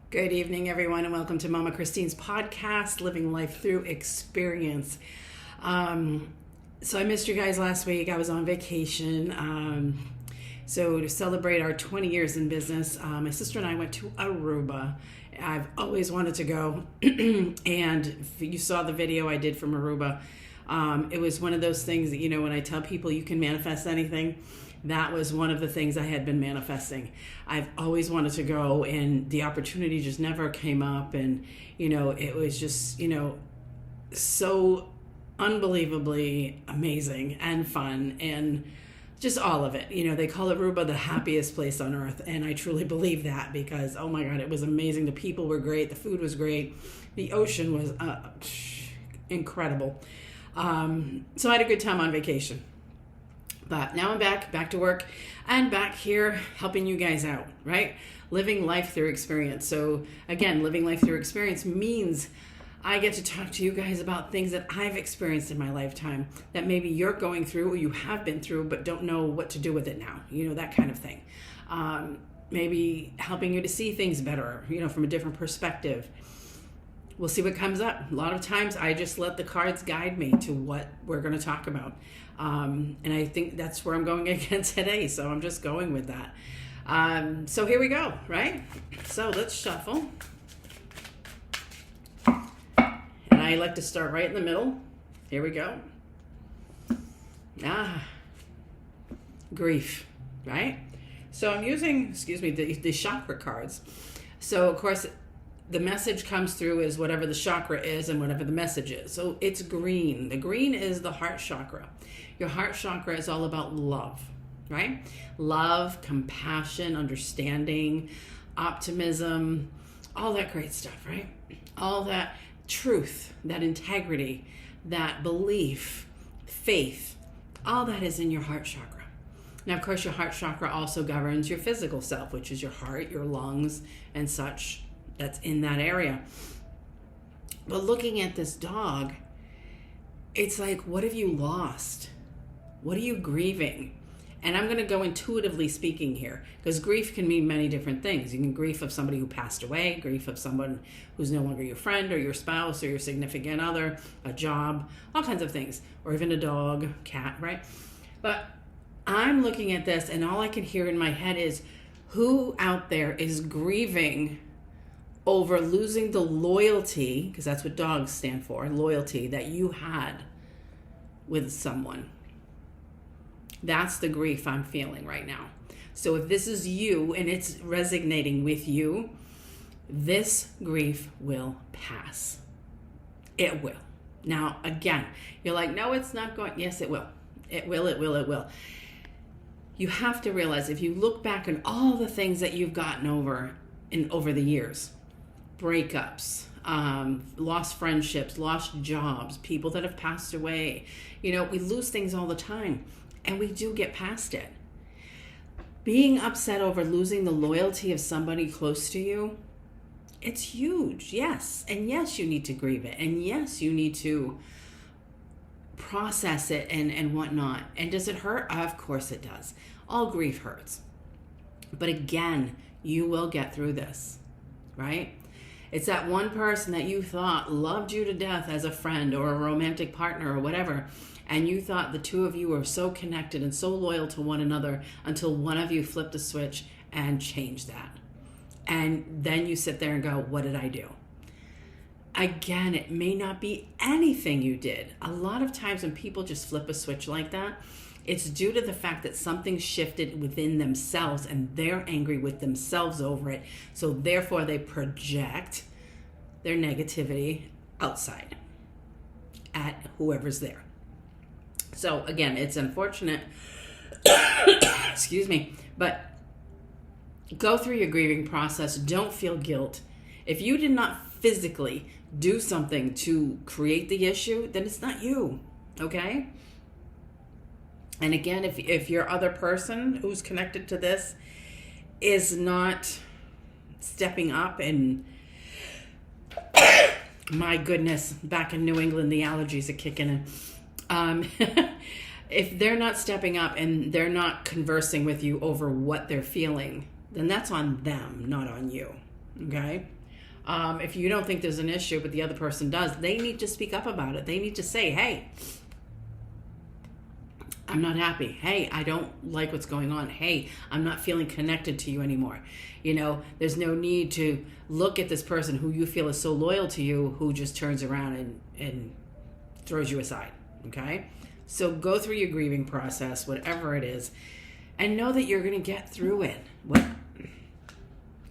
Good evening, everyone, and welcome to Mama Christine's podcast, Living Life Through Experience. So I missed you guys last week. I was on vacation. So to celebrate our 20 years in business, my sister and I went to Aruba. I've always wanted to go, and you saw the video I did from Aruba. It was one of those things that, when I tell people you can manifest anything, that was one of the things I had been manifesting. I've always wanted to go, and the opportunity just never came up. And, it was just, so unbelievably amazing and fun and just all of it. They call Aruba the happiest place on earth. And I truly believe that because, oh my God, it was amazing. The people were great. The food was great. The ocean was incredible. So I had a good time on vacation. But now I'm back to work, and back here helping you guys out, right? Living life through experience. So again, living life through experience means I get to talk to you guys about things that I've experienced in my lifetime that maybe you're going through or you have been through but don't know what to do with it now, that kind of thing. Maybe helping you to see things better, from a different perspective. We'll see what comes up. A lot of times I just let the cards guide me to what we're going to talk about. And I think that's where I'm going again today. So I'm just going with that. So here we go, right? So let's shuffle. And I like to start right in the middle. Here we go. Grief, right? So I'm using, the chakra cards. So of course, the message comes through is whatever the chakra is and whatever the message is. So it's green. The green is the heart chakra. Your heart chakra is all about love, right? Love, compassion, understanding, optimism, all that great stuff, right? All that truth, that integrity, that belief, faith, all that is in your heart chakra. Now, of course, your heart chakra also governs your physical self, which is your heart, your lungs, and such. That's in that area. But looking at this dog, it's like, what have you lost? What are you grieving? And I'm going to go intuitively speaking here, because grief can mean many different things. You can grief of somebody who passed away, grief of someone who's no longer your friend or your spouse or your significant other, a job, all kinds of things, or even a dog, cat, right? But I'm looking at this, and all I can hear in my head is, who out there is grieving over losing the loyalty, because that's what dogs stand for, loyalty that you had with someone. That's the grief I'm feeling right now. So if this is you and it's resonating with you, this grief will pass. It will. Now, again, you're like, no, it's not going. Yes, it will. It will, it will, it will. You have to realize if you look back on all the things that you've gotten over the years, breakups, lost friendships, lost jobs, people that have passed away. We lose things all the time, and we do get past it. Being upset over losing the loyalty of somebody close to you, it's huge, yes. And yes, you need to grieve it. And yes, you need to process it and whatnot. And does it hurt? Of course it does. All grief hurts. But again, you will get through this, right? It's that one person that you thought loved you to death as a friend or a romantic partner or whatever, and you thought the two of you were so connected and so loyal to one another until one of you flipped a switch and changed that. And then you sit there and go, what did I do? Again, it may not be anything you did. A lot of times when people just flip a switch like that, it's due to the fact that something shifted within themselves and they're angry with themselves over it. So therefore they project their negativity outside at whoever's there. So again, it's unfortunate, excuse me, but go through your grieving process. Don't feel guilt. If you did not physically do something to create the issue, then it's not you, okay? And again, if your other person who's connected to this is not stepping up and my goodness, back in New England, the allergies are kicking in. If they're not stepping up and they're not conversing with you over what they're feeling, then that's on them, not on you. okay? If you don't think there's an issue, but the other person does, they need to speak up about it. They need to say, hey, I'm not happy. Hey, I don't like what's going on. Hey, I'm not feeling connected to you anymore. You know, there's no need to look at this person who you feel is so loyal to you, who just turns around and throws you aside, okay? So go through your grieving process, whatever it is, and know that you're going to get through it. What?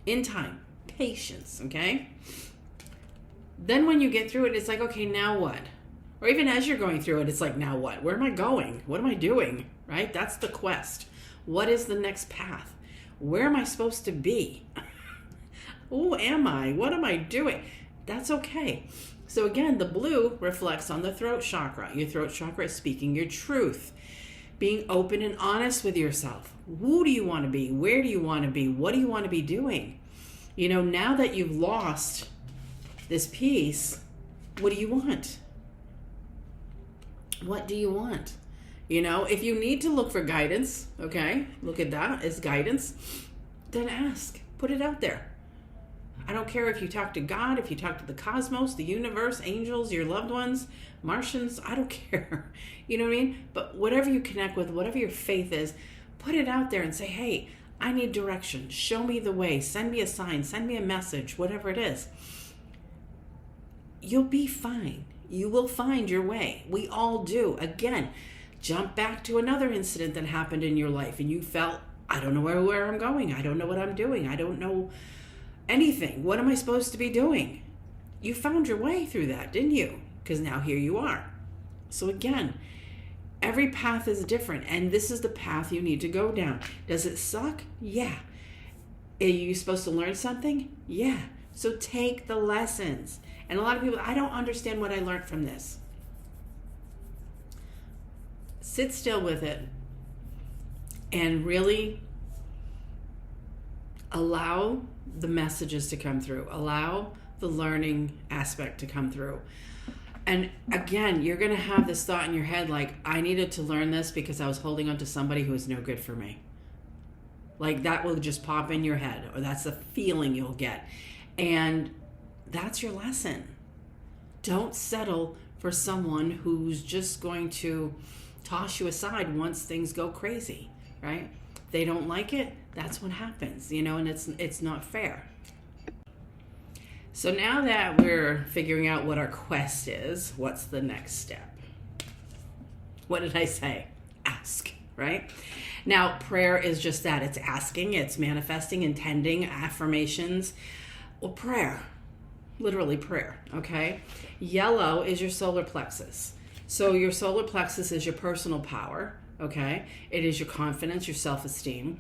In time. Patience, okay? Then when you get through it, it's like, okay, now what? Or even as you're going through it, it's like, now what? Where am I going? What am I doing? Right? That's the quest. What is the next path? Where am I supposed to be? Who am I? What am I doing? That's okay. So again, the blue reflects on the throat chakra. Your throat chakra is speaking your truth. Being open and honest with yourself. Who do you want to be? Where do you want to be? What do you want to be doing? You know, now that you've lost this piece, what do you want? What do you want? You know, if you need to look for guidance, okay, look at that as guidance, then ask. Put it out there. I don't care if you talk to God, if you talk to the cosmos, the universe, angels, your loved ones, Martians, I don't care. You know what I mean? But whatever you connect with, whatever your faith is, put it out there and say, hey, I need direction. Show me the way. Send me a sign. Send me a message, whatever it is. You'll be fine. You will find your way. We all do. Again, jump back to another incident that happened in your life and you felt, I don't know where I'm going. I don't know what I'm doing. I don't know anything. What am I supposed to be doing? You found your way through that, didn't you? Because now here you are. So again, every path is different, and this is the path you need to go down. Does it suck? Yeah. Are you supposed to learn something? Yeah. So take the lessons. And a lot of people, I don't understand what I learned from this. Sit still with it and really allow the messages to come through. Allow the learning aspect to come through. And again, you're going to have this thought in your head like, I needed to learn this because I was holding on to somebody who was no good for me. Like that will just pop in your head, or that's the feeling you'll get. And that's your lesson. Don't settle for someone who's just going to toss you aside once things go crazy, right? If they don't like it, that's what happens, you know, and it's not fair. So now that we're figuring out what our quest is, what's the next step? What did I say? Ask, right? Now, prayer is just that. It's asking, it's manifesting, intending, affirmations. Well, prayer, literally prayer, okay? Yellow is your solar plexus. So your solar plexus is your personal power, okay? It is your confidence, your self-esteem.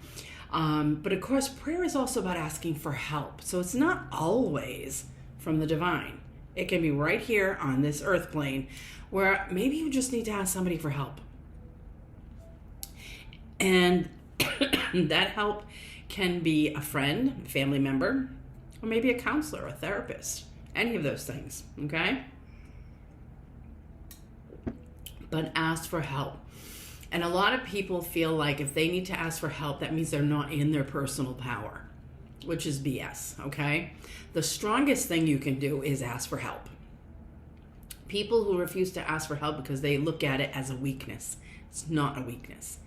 But of course, prayer is also about asking for help. So it's not always from the divine. It can be right here on this earth plane where maybe you just need to ask somebody for help. And that help can be a friend, a family member, or maybe a counselor, a therapist, any of those things, okay? But ask for help. And a lot of people feel like if they need to ask for help, that means they're not in their personal power, which is BS, okay? The strongest thing you can do is ask for help. People who refuse to ask for help because they look at it as a weakness. It's not a weakness.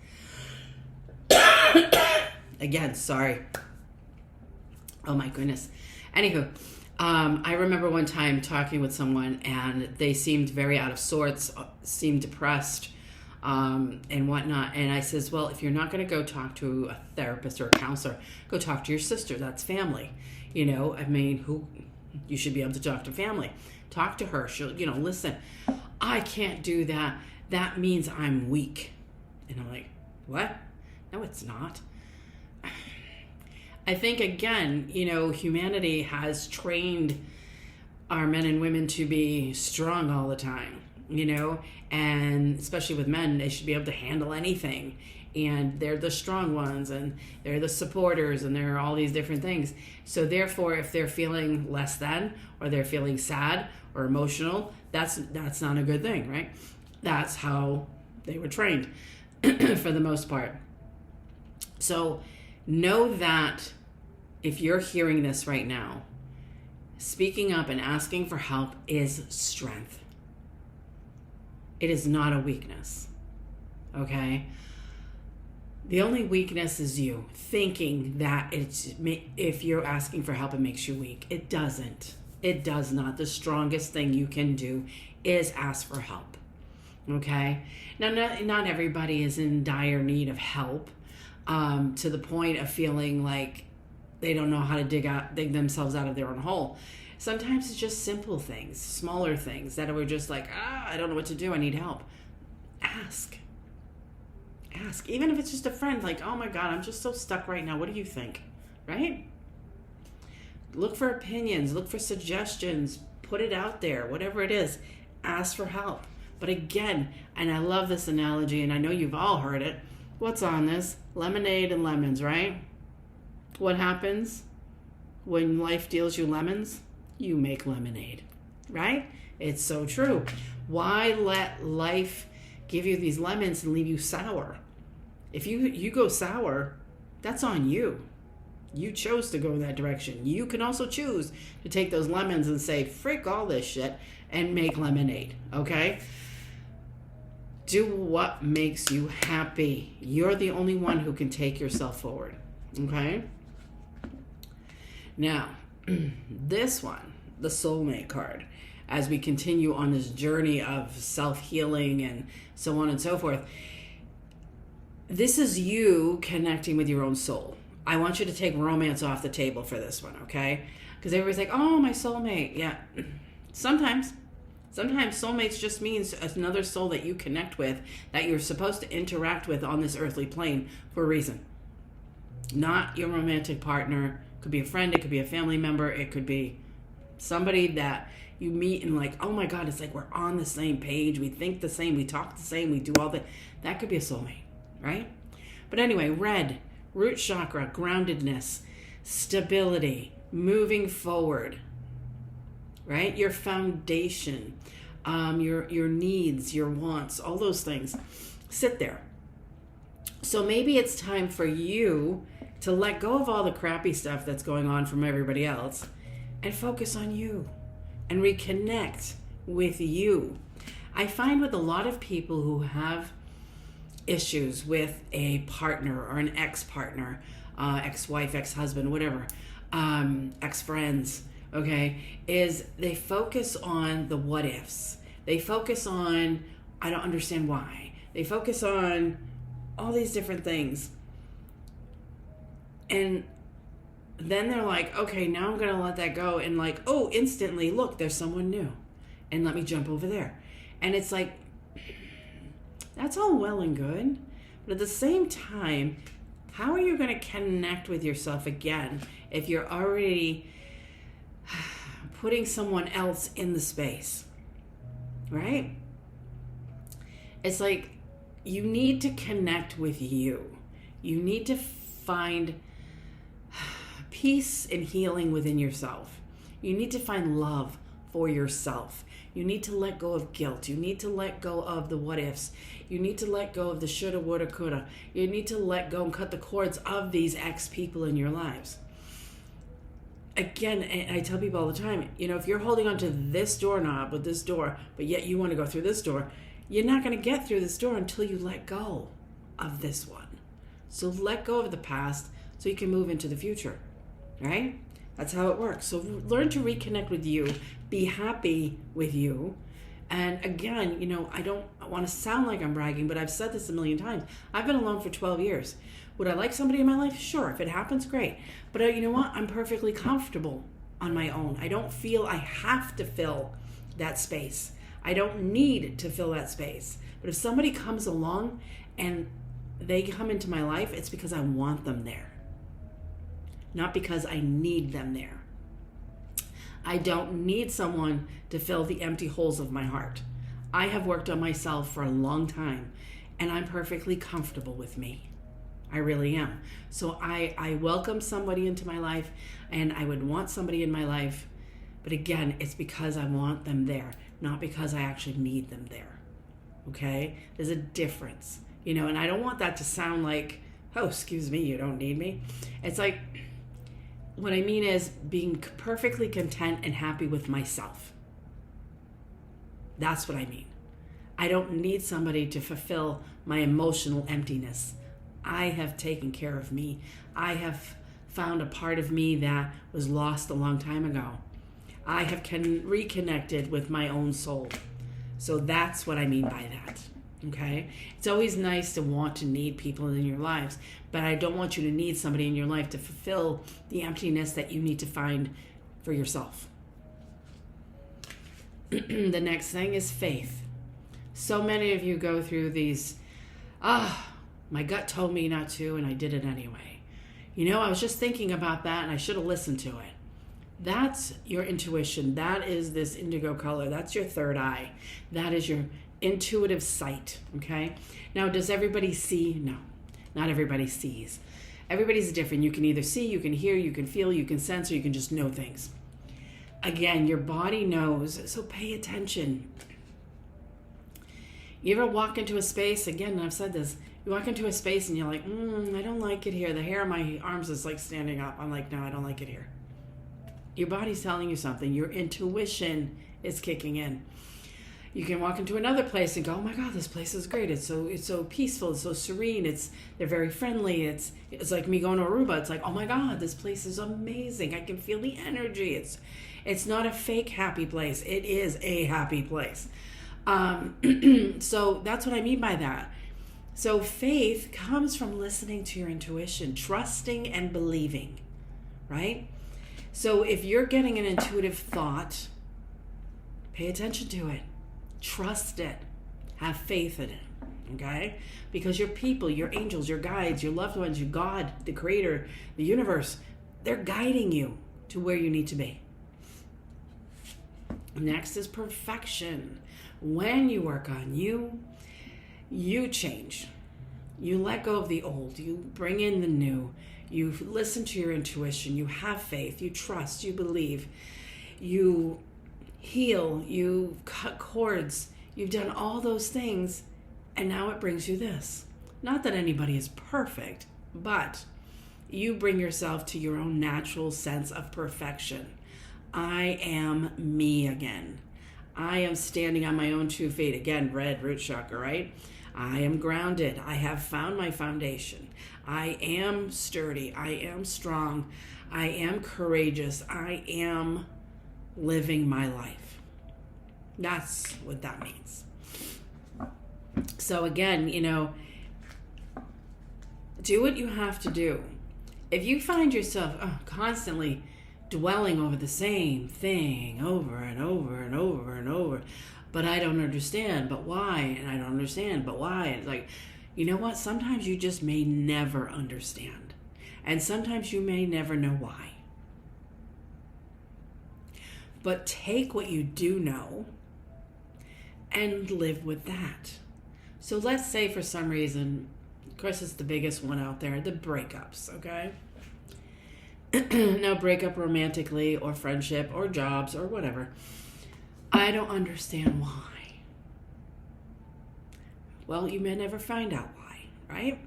Again, sorry. Oh my goodness. Anywho, I remember one time talking with someone and they seemed very out of sorts, seemed depressed, and whatnot. And I says, well, if you're not going to go talk to a therapist or a counselor, go talk to your sister. That's family. You know, I mean, you should be able to talk to family. Talk to her. She'll, listen, I can't do that. That means I'm weak. And I'm like, what? No, it's not. I think, again, humanity has trained our men and women to be strong all the time, and especially with men, they should be able to handle anything. And they're the strong ones, and they're the supporters, and there are all these different things. So therefore, if they're feeling less than, or they're feeling sad or emotional, that's not a good thing, right? That's how they were trained for the most part. So know that if you're hearing this right now, speaking up and asking for help is strength. It is not a weakness. Okay? The only weakness is you thinking that if you're asking for help, it makes you weak. It doesn't. It does not. The strongest thing you can do is ask for help. Okay? Now, not everybody is in dire need of help to the point of feeling like they don't know how to dig themselves out of their own hole. Sometimes it's just simple things, smaller things that are just like, I don't know what to do. I need help. Ask. Even if it's just a friend, like, oh my God, I'm just so stuck right now. What do you think? Right? Look for opinions. Look for suggestions. Put it out there. Whatever it is. Ask for help. But again, and I love this analogy, and I know you've all heard it. What's on this? Lemonade and lemons, right? What happens when life deals you lemons? You make lemonade, right? It's so true. Why let life give you these lemons and leave you sour? If you go sour, that's on you. You chose to go in that direction. You can also choose to take those lemons and say, frick all this shit, and make lemonade, okay? Do what makes you happy. You're the only one who can take yourself forward, okay? Now, this one, the soulmate card, as we continue on this journey of self-healing and so on and so forth, this is you connecting with your own soul. I want you to take romance off the table for this one, okay? Because everybody's like, oh, my soulmate. Yeah, sometimes soulmates just means another soul that you connect with, that you're supposed to interact with on this earthly plane for a reason. Not your romantic partner. It could be a friend, it could be a family member, it could be somebody that you meet and like, oh my God, it's like we're on the same page, we think the same, we talk the same, we do all that. That could be a soulmate, right? But anyway, red, root chakra, groundedness, stability, moving forward, right? Your foundation, your needs, your wants, all those things sit there. So maybe it's time for you to let go of all the crappy stuff that's going on from everybody else and focus on you and reconnect with you. I find with a lot of people who have issues with a partner or an ex-partner, ex-wife, ex-husband, whatever, ex-friends, okay, is they focus on the what ifs. They focus on, I don't understand why. They focus on all these different things. And then they're like, okay, now I'm going to let that go. And like, oh, instantly, look, there's someone new. And let me jump over there. And it's like, that's all well and good. But at the same time, how are you going to connect with yourself again if you're already putting someone else in the space? Right? It's like, you need to connect with you. You need to find peace and healing within yourself. You need to find love for yourself. You need to let go of guilt. You need to let go of the what ifs. You need to let go of the shoulda, woulda, coulda. You need to let go and cut the cords of these ex people in your lives. Again, and I tell people all the time, if you're holding on to this doorknob with this door, but yet you want to go through this door, you're not going to get through this door until you let go of this one. So let go of the past so you can move into the future, right? That's how it works. So learn to reconnect with you. Be happy with you. And again, I don't want to sound like I'm bragging, but I've said this a million times. I've been alone for 12 years. Would I like somebody in my life? Sure. If it happens, great. But you know what? I'm perfectly comfortable on my own. I don't feel I have to fill that space. I don't need to fill that space. But if somebody comes along and they come into my life, it's because I want them there. Not because I need them there. I don't need someone to fill the empty holes of my heart. I have worked on myself for a long time, and I'm perfectly comfortable with me. I really am. So I welcome somebody into my life, and I would want somebody in my life. But again, it's because I want them there, not because I actually need them there. Okay? There's a difference. And I don't want that to sound like, oh, excuse me, you don't need me. It's like, what I mean is being perfectly content and happy with myself. That's what I mean. I don't need somebody to fulfill my emotional emptiness. I have taken care of me. I have found a part of me that was lost a long time ago. I have reconnected with my own soul. So that's what I mean by that. Okay? It's always nice to want to need people in your lives, but I don't want you to need somebody in your life to fulfill the emptiness that you need to find for yourself. The next thing is faith. So many of you go through these, my gut told me not to, and I did it anyway. I was just thinking about that, and I should have listened to it. That's your intuition. That is this indigo color. That's your third eye. That is your intuitive sight, okay? Now, does everybody see? No, not everybody sees. Everybody's different. You can either see, you can hear, you can feel, you can sense, or you can just know things. Again, your body knows, so pay attention. You ever walk into a space, again, I've said this, you walk into a space and you're like, I don't like it here. The hair on my arms is like standing up. I'm like, no, I don't like it here. Your body's telling you something. Your intuition is kicking in. You can walk into another place and go, oh my God, this place is great. It's so peaceful. It's so serene. They're very friendly. It's like me going to Aruba. It's like, oh my God, this place is amazing. I can feel the energy. It's not a fake happy place. It is a happy place. So that's what I mean by that. So faith comes from listening to your intuition, trusting and believing, right? So if you're getting an intuitive thought, pay attention to it. Trust it. Have faith in it, okay? Because your people, your angels, your guides, your loved ones, your God, the creator, the universe, they're guiding you to where you need to be. Next is perfection. When you work on you, you change. You let go of the old. You bring in the new. You listen to your intuition. You have faith. You trust. You believe. You heal. You cut cords. You've done all those things, and now it brings you this. Not that anybody is perfect, but you bring yourself to your own natural sense of perfection. I am me again. I am standing on my own 2 feet. Again, red root chakra, right? I am grounded. I have found my foundation. I am sturdy. I am strong. I am courageous. I am living my life. That's what that means. So again, do what you have to do. If you find yourself constantly dwelling over the same thing over and over and over and over, but I don't understand, but why? And I don't understand, but why? And it's like, you know what? Sometimes you just may never understand. And sometimes you may never know why. But take what you do know and live with that. So let's say for some reason, of course it's the biggest one out there, the breakups, okay? Now break up romantically or friendship or jobs or whatever. I don't understand why. Well, you may never find out why, right?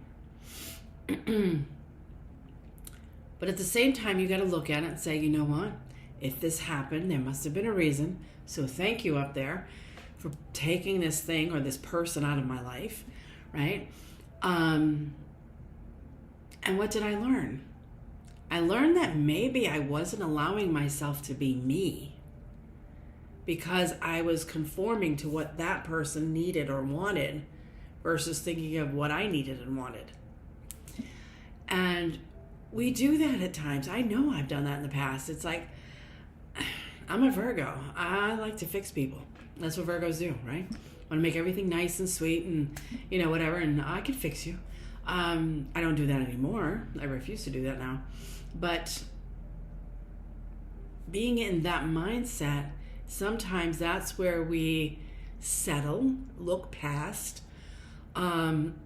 But at the same time, you got to look at it and say, you know what? If this happened, there must have been a reason. So thank you up there for taking this thing or this person out of my life, right? And what did I learn? I learned that maybe I wasn't allowing myself to be me because I was conforming to what that person needed or wanted versus thinking of what I needed and wanted. And we do that at times. I know I've done that in the past. It's like, I'm a Virgo. I like to fix people. That's what Virgos do, right? Want to make everything nice and sweet and, whatever, and I can fix you. I don't do that anymore. I refuse to do that now. But being in that mindset, sometimes that's where we settle, look past,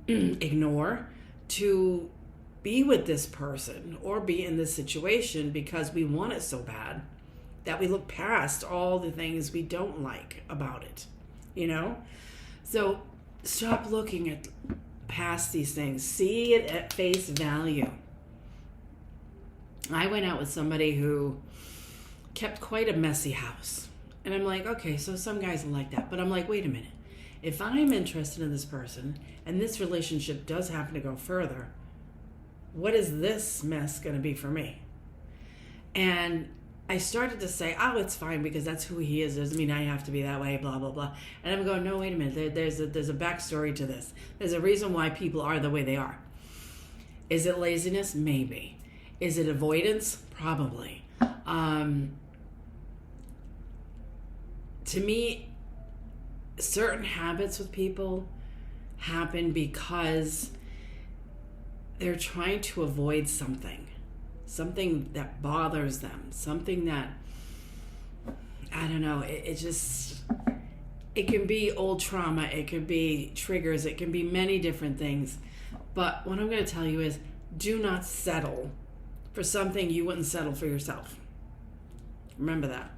ignore to be with this person or be in this situation because we want it so bad that we look past all the things we don't like about it, So stop looking at past these things. See it at face value. I went out with somebody who kept quite a messy house. And I'm like, okay, so some guys are like that. But I'm like, wait a minute. If I'm interested in this person and this relationship does happen to go further, what is this mess going to be for me? And I started to say, oh, it's fine because that's who he is. Doesn't mean I have to be that way, blah, blah, blah. And I'm going, no, wait a minute. There's a backstory to this. There's a reason why people are the way they are. Is it laziness? Maybe. Is it avoidance? Probably. To me, certain habits with people happen because they're trying to avoid something that bothers them, something that, I don't know, it can be old trauma, it could be triggers, it can be many different things. But what I'm going to tell you is, do not settle for something you wouldn't settle for yourself. Remember that.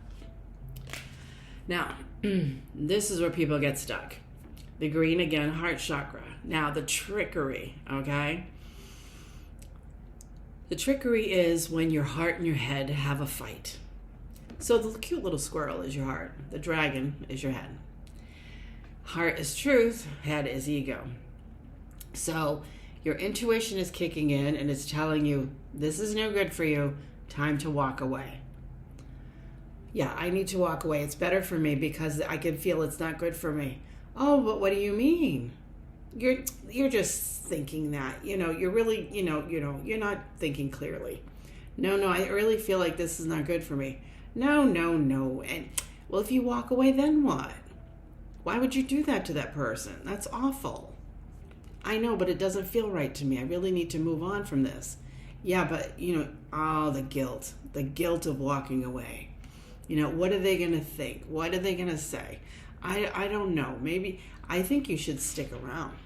Now, this is where people get stuck. The green again, heart chakra. Now, the trickery, okay? The trickery is when your heart and your head have a fight. So the cute little squirrel is your heart. The dragon is your head. Heart is truth, head is ego. So your intuition is kicking in and it's telling you, this is no good for you, time to walk away. Yeah, I need to walk away. It's better for me because I can feel it's not good for me. Oh, but what do you mean? You're just thinking that. You're really, you're not thinking clearly. No, I really feel like this is not good for me. No. And, well, if you walk away, then what? Why would you do that to that person? That's awful. I know, but it doesn't feel right to me. I really need to move on from this. Yeah, but, the guilt of walking away. What are they going to think? What are they going to say? I don't know. Maybe I think you should stick around.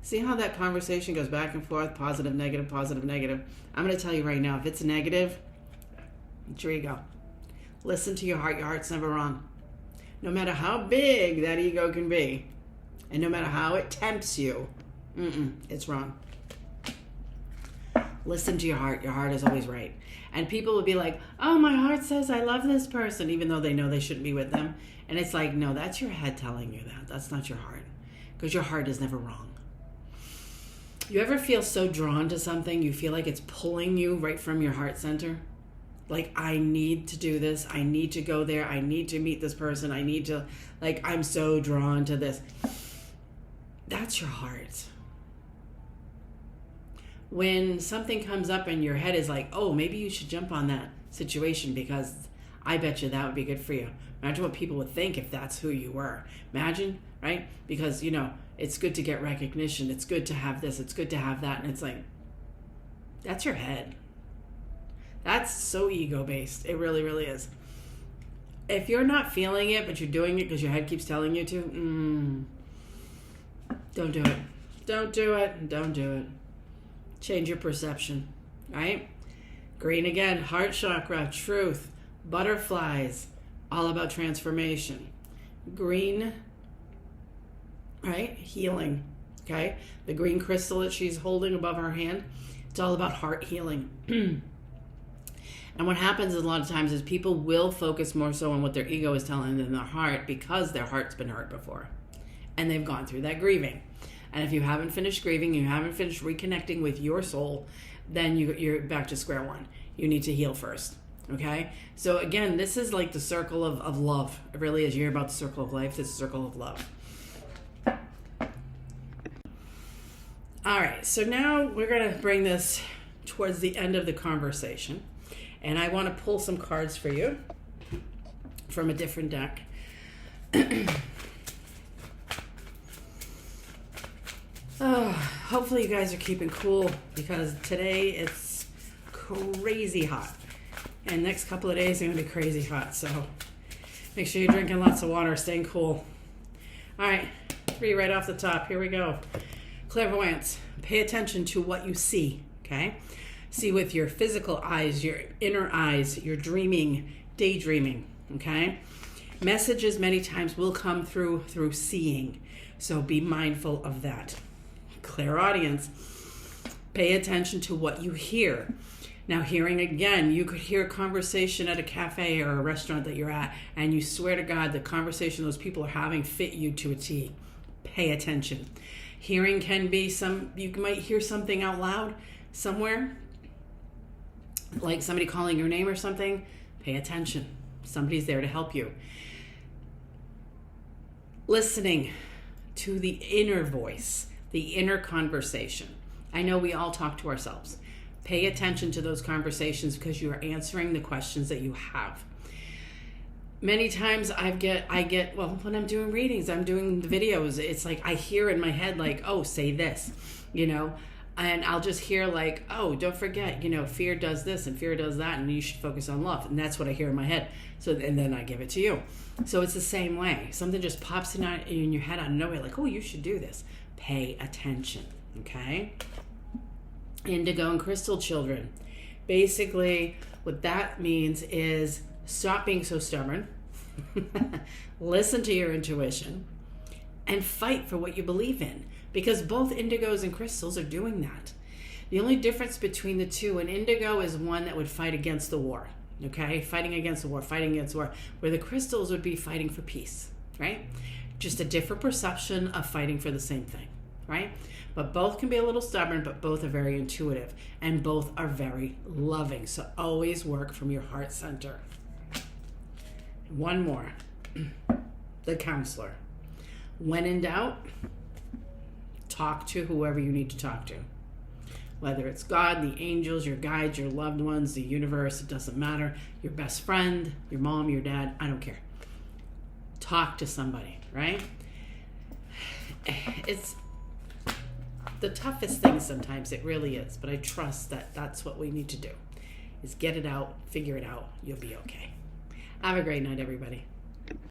See how that conversation goes back and forth, positive, negative, positive, negative. I'm going to tell you right now, if it's negative, it's your ego. Listen to your heart. Your heart's never wrong. No matter how big that ego can be, and no matter how it tempts you, it's wrong. Listen to your heart. Your heart is always right. And people would be like, oh, my heart says I love this person, even though they know they shouldn't be with them. And it's like, no, that's your head telling you that. That's not your heart. Because your heart is never wrong. You ever feel so drawn to something, you feel like it's pulling you right from your heart center? Like, I need to do this. I need to go there. I need to meet this person. I need to, I'm so drawn to this. That's your heart. When something comes up and your head is like, oh, maybe you should jump on that situation because I bet you that would be good for you. Imagine what people would think if that's who you were. Imagine, right? Because, it's good to get recognition. It's good to have this. It's good to have that. And it's like, that's your head. That's so ego-based. It really, really is. If you're not feeling it, but you're doing it because your head keeps telling you to, don't do it. Don't do it. Don't do it. Change your perception, right? Green again, heart chakra, truth, butterflies, all about transformation. Green, right? Healing, okay? The green crystal that she's holding above her hand, it's all about heart healing. And what happens a lot of times is people will focus more so on what their ego is telling them than their heart because their heart's been hurt before. And they've gone through that grieving. And if you haven't finished grieving, you haven't finished reconnecting with your soul, then you're back to square one. You need to heal first, okay? So again, this is like the circle of love. It really is. You hear about the circle of life. This is the circle of love. All right, so now we're going to bring this towards the end of the conversation. And I want to pull some cards for you from a different deck. Hopefully you guys are keeping cool because today it's crazy hot. And next couple of days are going to be crazy hot. So make sure you're drinking lots of water, staying cool. All right, 3 right off the top. Here we go. Clairvoyance. Pay attention to what you see, okay? See with your physical eyes, your inner eyes, your dreaming, daydreaming, okay? Messages many times will come through seeing. So be mindful of that. Clairaudience. Pay attention to what you hear. Now, hearing again, you could hear a conversation at a cafe or a restaurant that you're at, and you swear to God the conversation those people are having fit you to a T. Pay attention. Hearing can be you might hear something out loud somewhere, like somebody calling your name or something. Pay attention. Somebody's there to help you. Listening to the inner voice, the inner conversation. I know we all talk to ourselves. Pay attention to those conversations because you are answering the questions that you have. Many times I get, when I'm doing readings, I'm doing the videos, it's like I hear in my head like, oh, say this, and I'll just hear like, oh, don't forget, fear does this and fear does that, and you should focus on love. And that's what I hear in my head. And then I give it to you. So it's the same way. Something just pops in your head out of nowhere, like, oh, you should do this. Pay attention, okay? Indigo and crystal children. Basically, what that means is stop being so stubborn, listen to your intuition, and fight for what you believe in. Because both indigos and crystals are doing that. The only difference between the two, an indigo is one that would fight against the war, okay? Fighting against war, where the crystals would be fighting for peace, right? Just a different perception of fighting for the same thing, right? But both can be a little stubborn, but both are very intuitive, and both are very loving. So always work from your heart center. One more, the counselor. When in doubt, talk to whoever you need to talk to. Whether it's God, the angels, your guides, your loved ones, the universe, it doesn't matter. Your best friend, your mom, your dad, I don't care. Talk to somebody, right? It's the toughest thing sometimes, it really is. But I trust that that's what we need to do, is get it out, figure it out. You'll be okay. Have a great night, everybody.